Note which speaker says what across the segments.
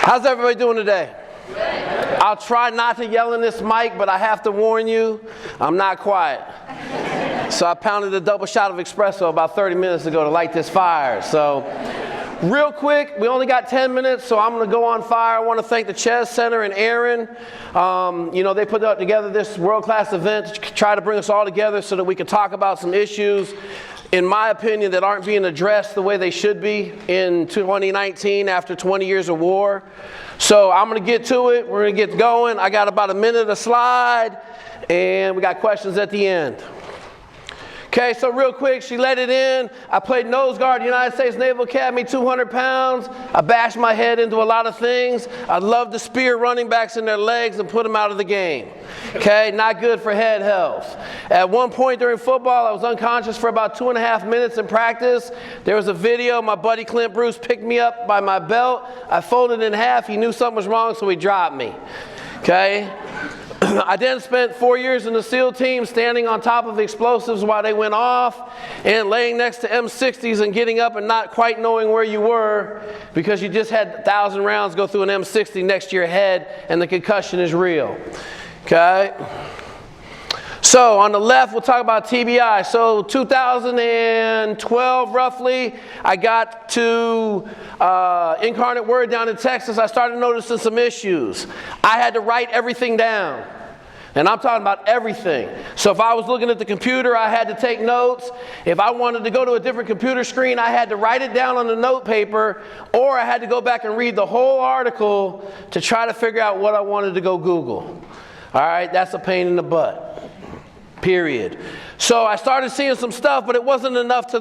Speaker 1: How's everybody doing today? I'll try not to yell in this mic, but I have to warn you, I'm not quiet. So I pounded a double shot of espresso about 30 minutes ago to light this fire. So real quick, we only got 10 minutes, so I'm going to go on fire. I want to thank the Chez Center and Aaron. They put together this world-class event to try to bring us all together so that we can talk about some issues, in my opinion, that aren't being addressed the way they should be in 2019 after 20 years of war. So I'm going to get to it. We're going to get going. I got about a minute a slide, and we got questions at the end. Okay, so real quick, she let it in. I played nose guard, United States Naval Academy, 200 pounds. I bashed my head into a lot of things. I love to spear running backs in their legs and put them out of the game. Okay, not good for head health. At one point during football, I was unconscious for about 2.5 minutes in practice. There was a video. My buddy Clint Bruce picked me up by my belt. I folded in half. He knew something was wrong, so he dropped me. Okay. I then spent 4 years in the SEAL team standing on top of explosives while they went off and laying next to M60s and getting up and not quite knowing where you were because you just had 1,000 rounds go through an M60 next to your head and the concussion is real. Okay? So on the left, we'll talk about TBI. So 2012, roughly, I got to Incarnate Word down in Texas. I started noticing some issues. I had to write everything down. And I'm talking about everything. So if I was looking at the computer, I had to take notes. If I wanted to go to a different computer screen, I had to write it down on the note paper, or I had to go back and read the whole article to try to figure out what I wanted to go Google. All right, that's a pain in the butt. Period. So I started seeing some stuff, but it wasn't enough to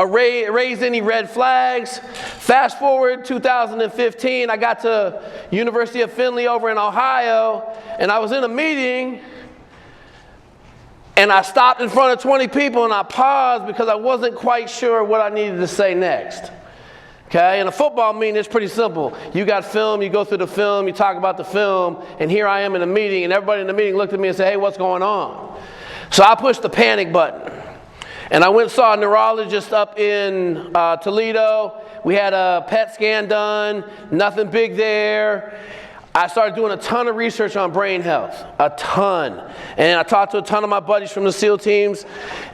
Speaker 1: raise any red flags. Fast forward 2015, I got to University of Findlay over in Ohio, and I was in a meeting, and I stopped in front of 20 people, and I paused because I wasn't quite sure what I needed to say next. Okay, in a football meeting, it's pretty simple. You got film, you go through the film, you talk about the film, and here I am in a meeting, and everybody in the meeting looked at me and said, hey, what's going on? So I pushed the panic button, and I went and saw a neurologist up in Toledo. We had a PET scan done, nothing big there. I started doing a ton of research on brain health, a ton. And I talked to a ton of my buddies from the SEAL teams,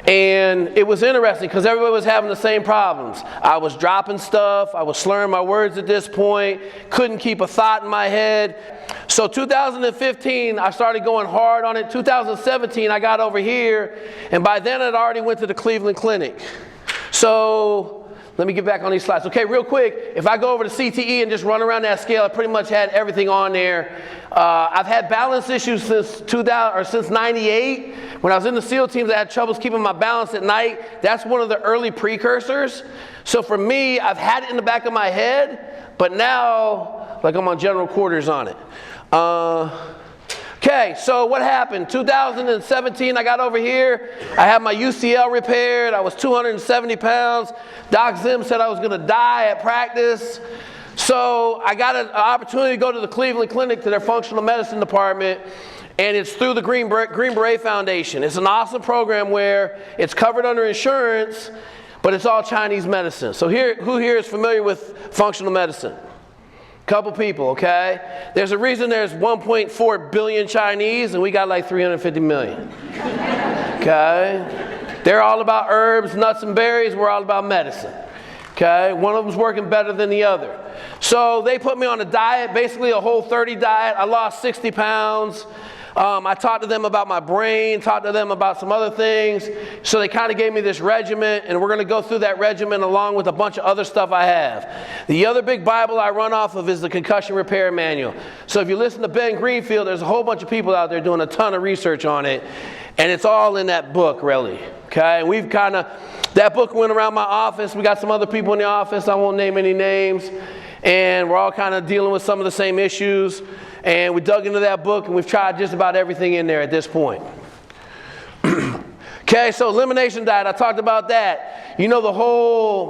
Speaker 1: and it was interesting because everybody was having the same problems. I was dropping stuff, I was slurring my words at this point, couldn't keep a thought in my head. So 2015, I started going hard on it. 2017, I got over here, and by then I'd already went to the Cleveland Clinic. So let me get back on these slides. Okay, real quick, if I go over to CTE and just run around that scale, I pretty much had everything on there. I've had balance issues since 98. When I was in the SEAL teams, I had troubles keeping my balance at night. That's one of the early precursors. So for me, I've had it in the back of my head, but now, like I'm on general quarters on it. Okay, so what happened? 2017, I got over here. I had my UCL repaired. I was 270 pounds. Doc Zim said I was going to die at practice. So I got an opportunity to go to the Cleveland Clinic to their functional medicine department, and it's through the Green Beret Foundation. It's an awesome program where it's covered under insurance, but it's all Chinese medicine. So who here is familiar with functional medicine? Couple people, okay? There's a reason there's 1.4 billion Chinese and we got like 350 million, okay? They're all about herbs, nuts, and berries. We're all about medicine, okay? One of them's working better than the other. So they put me on a diet, basically a Whole30 diet. I lost 60 pounds. I talked to them about my brain, talked to them about some other things. So they kind of gave me this regimen, and we're going to go through that regimen along with a bunch of other stuff I have. The other big Bible I run off of is the Concussion Repair Manual. So if you listen to Ben Greenfield, there's a whole bunch of people out there doing a ton of research on it, and it's all in that book, really. Okay, and we've that book went around my office. We got some other people in the office. I won't name any names. And we're all kind of dealing with some of the same issues. And we dug into that book, and we've tried just about everything in there at this point. Okay, so elimination diet, I talked about that. You know,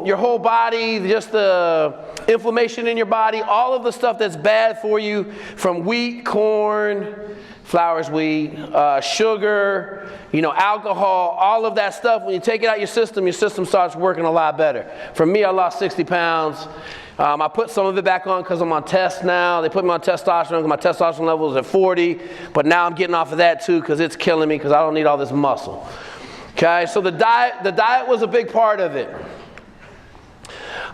Speaker 1: your whole body, just the inflammation in your body, all of the stuff that's bad for you, from wheat, corn, flour's wheat, sugar, alcohol, all of that stuff. When you take it out your system starts working a lot better. For me, I lost 60 pounds. I put some of it back on because I'm on test now. They put me on testosterone because my testosterone level is at 40. But now I'm getting off of that too because it's killing me because I don't need all this muscle. Okay, so the diet was a big part of it.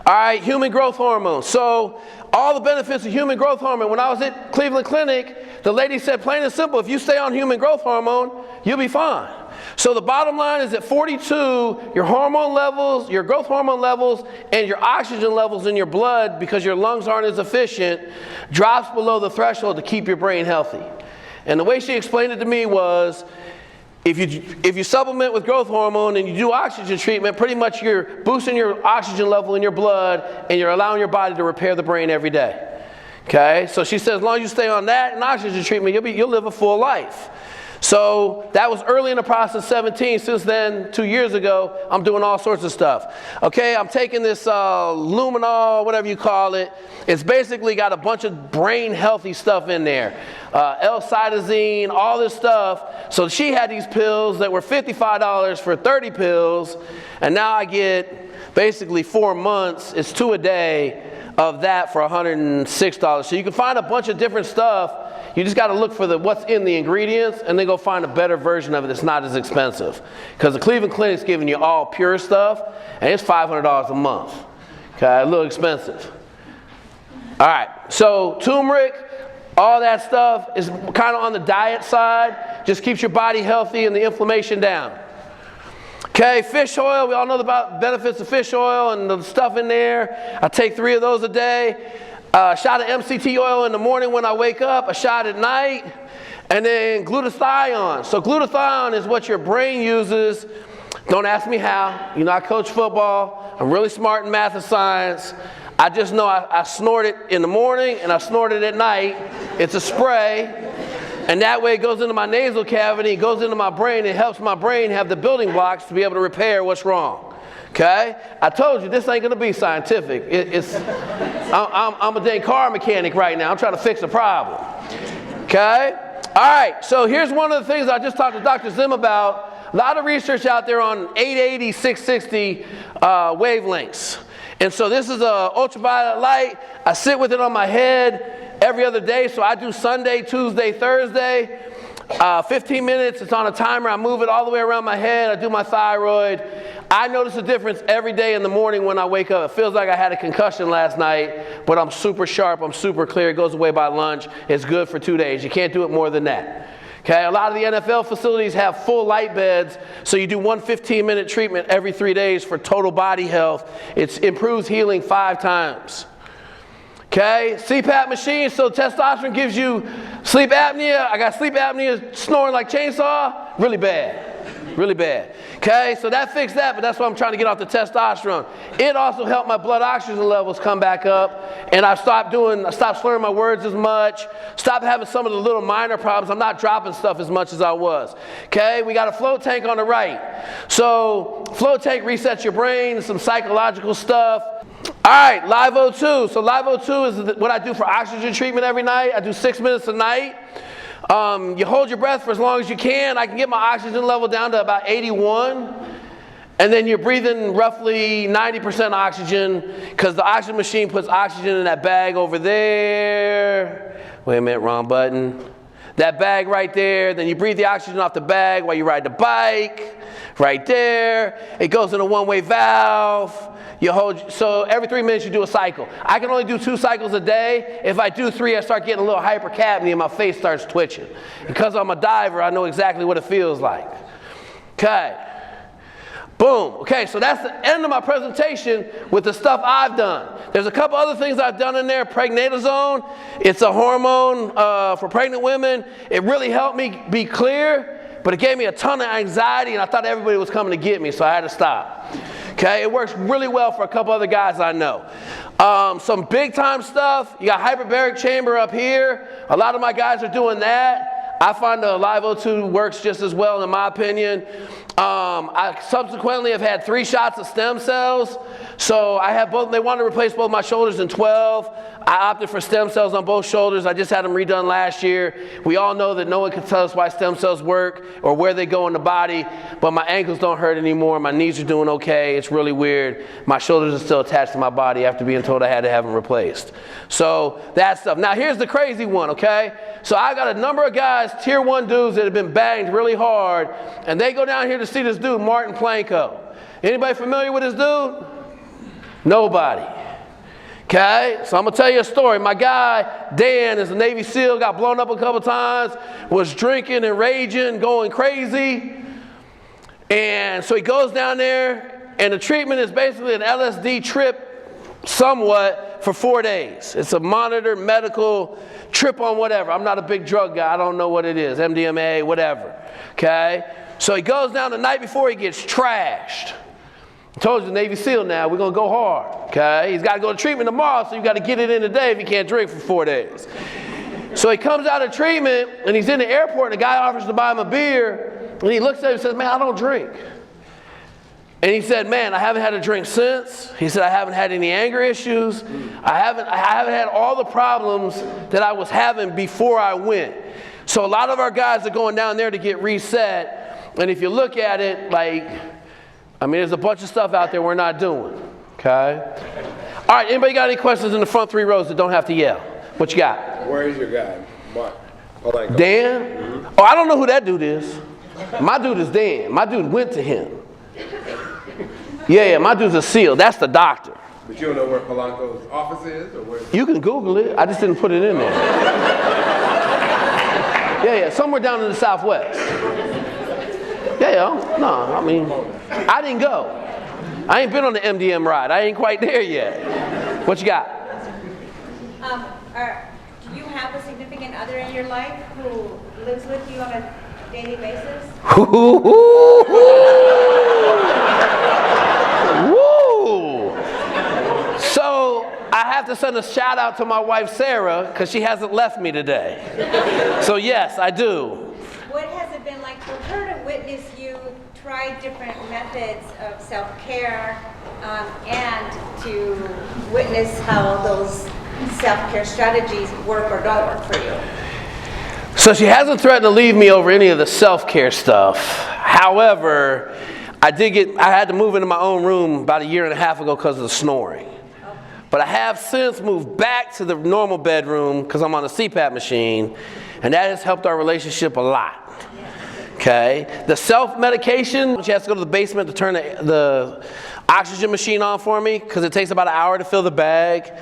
Speaker 1: All right, human growth hormone. So all the benefits of human growth hormone. When I was at Cleveland Clinic, the lady said plain and simple, if you stay on human growth hormone, you'll be fine. So the bottom line is at 42, your hormone levels, your growth hormone levels, and your oxygen levels in your blood, because your lungs aren't as efficient, drops below the threshold to keep your brain healthy. And the way she explained it to me was, if you supplement with growth hormone and you do oxygen treatment, pretty much you're boosting your oxygen level in your blood and you're allowing your body to repair the brain every day. Okay, so she says as long as you stay on that and oxygen treatment, you'll live a full life. So that was early in the process, 17. Since then, 2 years ago, I'm doing all sorts of stuff. Okay, I'm taking this luminol, whatever you call it. It's basically got a bunch of brain healthy stuff in there. L-cytosine, all this stuff. So she had these pills that were $55 for 30 pills. And now I get basically 4 months. It's 2 a day of that for $106. So you can find a bunch of different stuff. You just got to look for what's in the ingredients and then go find a better version of it that's not as expensive. Because the Cleveland Clinic's giving you all pure stuff, and it's $500 a month. Okay, a little expensive. All right, so turmeric, all that stuff is kind of on the diet side. Just keeps your body healthy and the inflammation down. Okay, fish oil, we all know about benefits of fish oil and the stuff in there. I take 3 of those a day. A shot of MCT oil in the morning when I wake up, a shot at night, and then glutathione. So glutathione is what your brain uses. Don't ask me how. I coach football. I'm really smart in math and science. I just know I snort it in the morning and I snort it at night. It's a spray. And that way it goes into my nasal cavity, it goes into my brain, it helps my brain have the building blocks to be able to repair what's wrong. Okay? I told you this ain't gonna be scientific. I'm a dang car mechanic right now. I'm trying to fix a problem. Okay? All right, so here's one of the things I just talked to Dr. Zim about. A lot of research out there on 880, 660 wavelengths. And so this is ultraviolet light. I sit with it on my head every other day. So I do Sunday, Tuesday, Thursday. 15 minutes, it's on a timer. I move it all the way around my head. I do my thyroid. I notice a difference every day in the morning when I wake up. It feels like I had a concussion last night, but I'm super sharp. I'm super clear. It goes away by lunch. It's good for 2 days. You can't do it more than that. Okay, a lot of the NFL facilities have full light beds, so you do one 15-minute treatment every 3 days for total body health. It improves healing 5 times. Okay, CPAP machine, so testosterone gives you sleep apnea. I got sleep apnea, snoring like chainsaw, really bad. Really bad. Okay, so that fixed that, but that's why I'm trying to get off the testosterone. It also helped my blood oxygen levels come back up, and I stopped slurring my words as much, stopped having some of the little minor problems. I'm not dropping stuff as much as I was. Okay, we got a float tank on the right. So float tank resets your brain, some psychological stuff. All right, Live O2. So Live O2 is what I do for oxygen treatment every night. I do 6 minutes a night. You hold your breath for as long as you can. I can get my oxygen level down to about 81. And then you're breathing roughly 90% oxygen because the oxygen machine puts oxygen in that bag over there. Wait a minute, wrong button. That bag right there. Then you breathe the oxygen off the bag while you ride the bike. Right there. It goes in a one-way valve. So every 3 minutes you do a cycle. I can only do 2 cycles a day. If I do 3, I start getting a little hypercapnia and my face starts twitching. Because I'm a diver, I know exactly what it feels like. Okay. Boom. Okay, so that's the end of my presentation with the stuff I've done. There's a couple other things I've done in there. Pregnatazone. It's a hormone for pregnant women. It really helped me be clear, but it gave me a ton of anxiety, and I thought everybody was coming to get me, so I had to stop. Okay, it works really well for a couple other guys I know. Some big time stuff. You got hyperbaric chamber up here. A lot of my guys are doing that. I find the Live O2 works just as well in my opinion. I subsequently have had 3 shots of stem cells. So I have both. They wanted to replace both my shoulders in 12. I opted for stem cells on both shoulders. I just had them redone last year. We all know that no one can tell us why stem cells work or where they go in the body, but my ankles don't hurt anymore. My knees are doing okay. It's really weird. My shoulders are still attached to my body after being told I had to have them replaced. So that stuff. Now here's the crazy one, okay? So I got a number of guys, tier 1 dudes that have been banged really hard, and they go down here to see this dude, Martin Planko. Anybody familiar with this dude? Nobody. Okay, so I'm gonna tell you a story. My guy, Dan, is a Navy SEAL, got blown up a couple times, was drinking and raging, going crazy. And so he goes down there, and the treatment is basically an LSD trip somewhat for 4 days. It's a monitored medical trip on whatever. I'm not a big drug guy. I don't know what it is, MDMA, whatever. Okay, so he goes down the night before, he gets trashed. I told you, the Navy SEAL now, we're going to go hard, okay? He's got to go to treatment tomorrow, so you got to get it in today if he can't drink for 4 days. So he comes out of treatment, and he's in the airport, and the guy offers to buy him a beer, and he looks at him and says, man, I don't drink. And he said, man, I haven't had a drink since. He said, I haven't had any anger issues. I haven't had all the problems that I was having before I went. So a lot of our guys are going down there to get reset, and if you look at it, there's a bunch of stuff out there we're not doing, okay? All right, anybody got any questions in the front 3 rows that don't have to yell? What you got?
Speaker 2: Where is your guy? Mark.
Speaker 1: Dan? Mm-hmm. Oh, I don't know who that dude is. My dude is Dan. My dude went to him. Yeah, my dude's a SEAL. That's the doctor.
Speaker 2: But you don't know where Polanco's office is? Or where?
Speaker 1: You can Google it. I just didn't put it in there. Yeah, somewhere down in the Southwest. Yeah, no, I didn't go. I ain't been on the MDM ride. I ain't quite there yet. What you got?
Speaker 3: Do you have a significant other in your life who lives with you on a daily basis?
Speaker 1: Woo! So I have to send a shout out to my wife Sarah because she hasn't left me today. So yes, I do.
Speaker 3: What has it been like for her to witness you try different methods of self-care and to witness how those self-care strategies work or don't work for you?
Speaker 1: So she hasn't threatened to leave me over any of the self-care stuff. However, I had to move into my own room about 1.5 years ago because of the snoring. But I have since moved back to the normal bedroom because I'm on a CPAP machine, and that has helped our relationship a lot. Okay, the self-medication, she has to go to the basement to turn the oxygen machine on for me because it takes about 1 hour to fill the bag.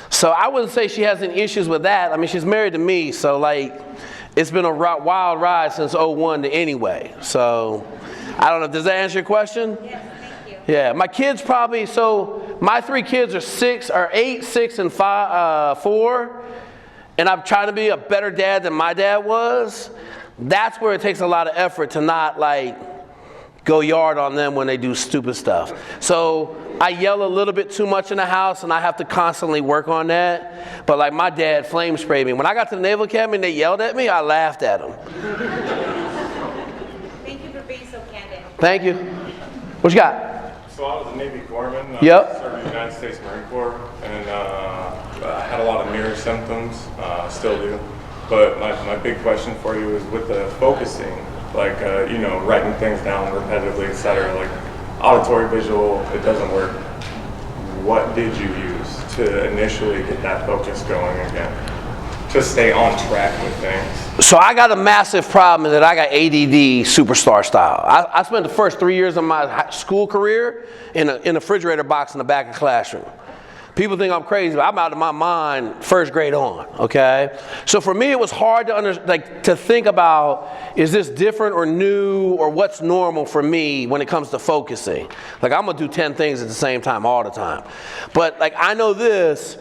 Speaker 1: So I wouldn't say she has any issues with that. I mean, she's married to me, so it's been a wild ride since 2001 anyway. So I don't know, does that answer your question?
Speaker 3: Yes, thank you.
Speaker 1: Yeah, my kids probably, so my 3 kids are 8, 6, and 4. And I'm trying to be a better dad than my dad was. That's where it takes a lot of effort to not go yard on them when they do stupid stuff. So I yell a little bit too much in the house, and I have to constantly work on that. But my dad flame sprayed me. When I got to the Naval Academy and they yelled at me, I laughed at them.
Speaker 3: Thank you for being so candid.
Speaker 1: Thank you. What you got?
Speaker 4: So I was a Navy corpsman.
Speaker 1: Yep.
Speaker 4: Served in the United States Marine Corps, and I had a lot of mirror symptoms, still do. But my big question for you is with the focusing, writing things down repetitively, etc. Auditory, visual, it doesn't work. What did you use to initially get that focus going again? To stay on track with things.
Speaker 1: So I got a massive problem in that I got ADD superstar style. I spent the first 3 years of my school career in a refrigerator box in the back of the classroom. People think I'm crazy, but I'm out of my mind first grade on, okay? So for me, it was hard to think about, is this different or new or what's normal for me when it comes to focusing? I'm gonna do 10 things at the same time all the time. But I know this,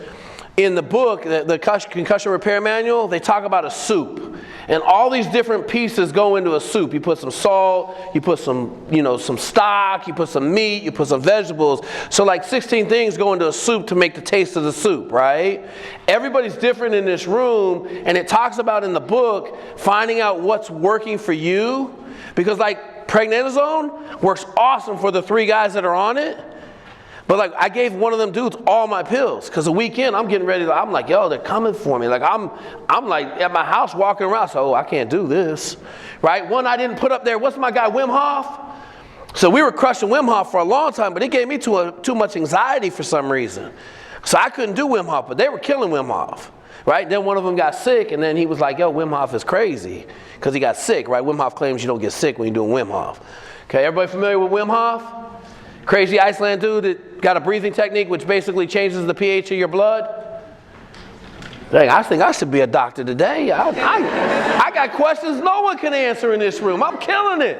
Speaker 1: in the book, the concussion repair manual, they talk about a soup. And all these different pieces go into a soup. You put some salt, you put some stock, you put some meat, you put some vegetables. So 16 things go into a soup to make the taste of the soup, right? Everybody's different in this room, and it talks about in the book finding out what's working for you. Because Pregnenosone works awesome for the 3 guys that are on it. But like, I gave one of them dudes all my pills because the weekend I'm getting ready. I'm like, yo, they're coming for me. Like I'm like at my house walking around. So I can't do this, right? One I didn't put up there. What's my guy Wim Hof? So we were crushing Wim Hof for a long time, but it gave me too much anxiety for some reason. So I couldn't do Wim Hof, but they were killing Wim Hof, right? Then one of them got sick, and then he was like, yo, Wim Hof is crazy because he got sick, right? Wim Hof claims you don't get sick when you're doing Wim Hof. Okay, everybody familiar with Wim Hof? Crazy Iceland dude that got a breathing technique which basically changes the pH of your blood. Dang, I think I should be a doctor today. I got questions no one can answer in this room. I'm killing it.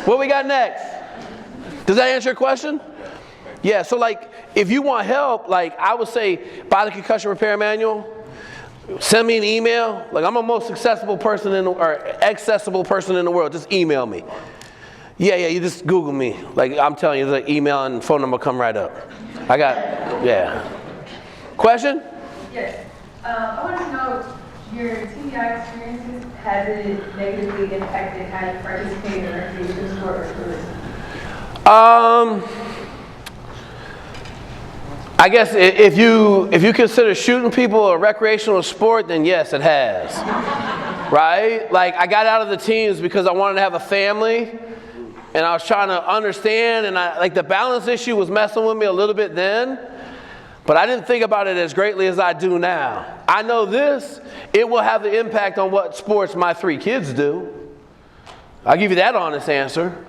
Speaker 1: What we got next? Does that answer your question? Yeah, so like if you want help, like I would say buy the concussion repair manual. Send me an email. Like I'm the most accessible person in the world. Just email me. Yeah, you just Google me. Like I'm telling you, the email and phone number come right up. Yeah. Question?
Speaker 5: Yes. I want to know your TBI experiences. Has it negatively impacted how you participate in recreational sport or tourism?
Speaker 1: I guess if you consider shooting people a recreational sport, then yes, it has. Right? Like I got out of the teams because I wanted to have a family. And I was trying to understand, and like the balance issue was messing with me a little bit then, but I didn't think about it as greatly as I do now. I know this, it will have the impact on what sports my 3 kids do. I'll give you that honest answer,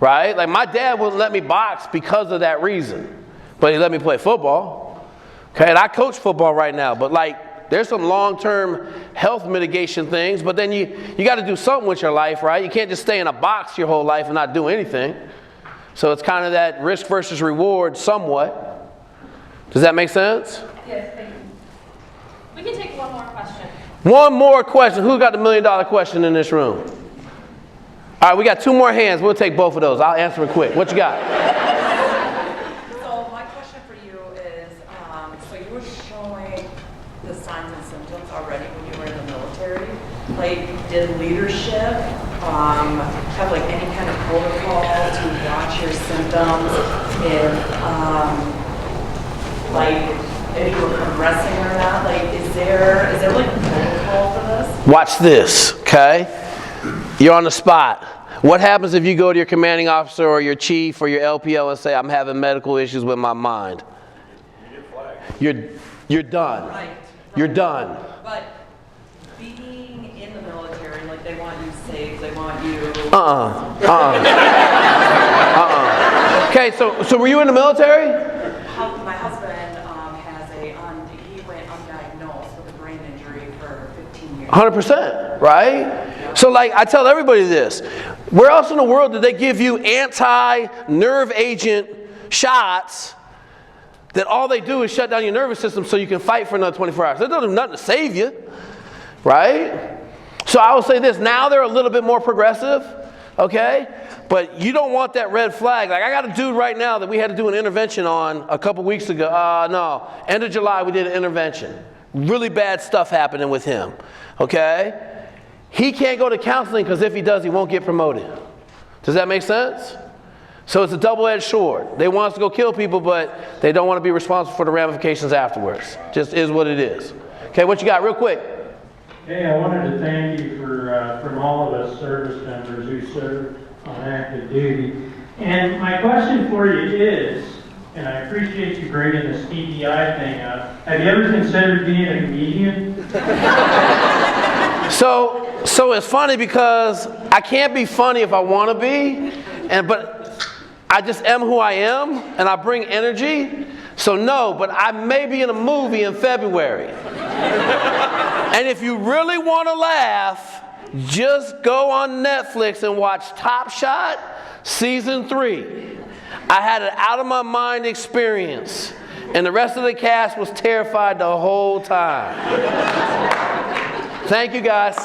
Speaker 1: right? Like my dad wouldn't let me box because of that reason, but he let me play football. Okay, and I coach football right now, but like there's some long-term health mitigation things, but then you got to do something with your life, right? You can't just stay in a box your whole life and not do anything. So it's kind of that risk versus reward somewhat. Does that make sense?
Speaker 5: Yes, thank you.
Speaker 6: We can take one more question.
Speaker 1: One more question. Who got the $1 million question in this room? All right, we got 2 more hands. We'll take both of those. I'll answer it quick. What you got?
Speaker 7: So my question for you is, so you were showing the signs and symptoms already when you were in the military. Like, did leadership have like any kind of protocol to watch your symptoms if you were progressing or not? Like, is there like a protocol for this?
Speaker 1: Watch this, okay? You're on the spot. What happens if you go to your commanding officer or your chief or your LPO and say, I'm having medical issues with my mind? You're done.
Speaker 7: Right.
Speaker 1: You're done.
Speaker 7: But being in the military, like they want you safe, they want you.
Speaker 1: Okay, so were you in the military?
Speaker 7: My husband he went undiagnosed with a brain injury for 15 years.
Speaker 1: 100%, right? So like I tell everybody this. Where else in the world did they give you anti-nerve agent shots that all they do is shut down your nervous system so you can fight for another 24 hours? That doesn't do nothing to save you, right? So I will say this, now they're a little bit more progressive, okay? But you don't want that red flag. Like I got a dude right now that we had to do an intervention on a couple weeks ago. End of July we did an intervention. Really bad stuff happening with him, okay? He can't go to counseling because if he does, he won't get promoted. Does that make sense? So it's a double-edged sword. They want us to go kill people, but they don't want to be responsible for the ramifications afterwards. Just is what it is. Okay, what you got real quick?
Speaker 8: Hey, I wanted to thank you for from all of us service members who serve on active duty. And my question for you is, and I appreciate you bringing this TBI thing up, have you ever considered being a comedian?
Speaker 1: So it's funny because I can't be funny if I want to be, but I just am who I am, and I bring energy. So no, but I may be in a movie in February. And if you really want to laugh, just go on Netflix and watch Top Shot Season 3. I had an out-of-my-mind experience, and the rest of the cast was terrified the whole time. Thank you, guys.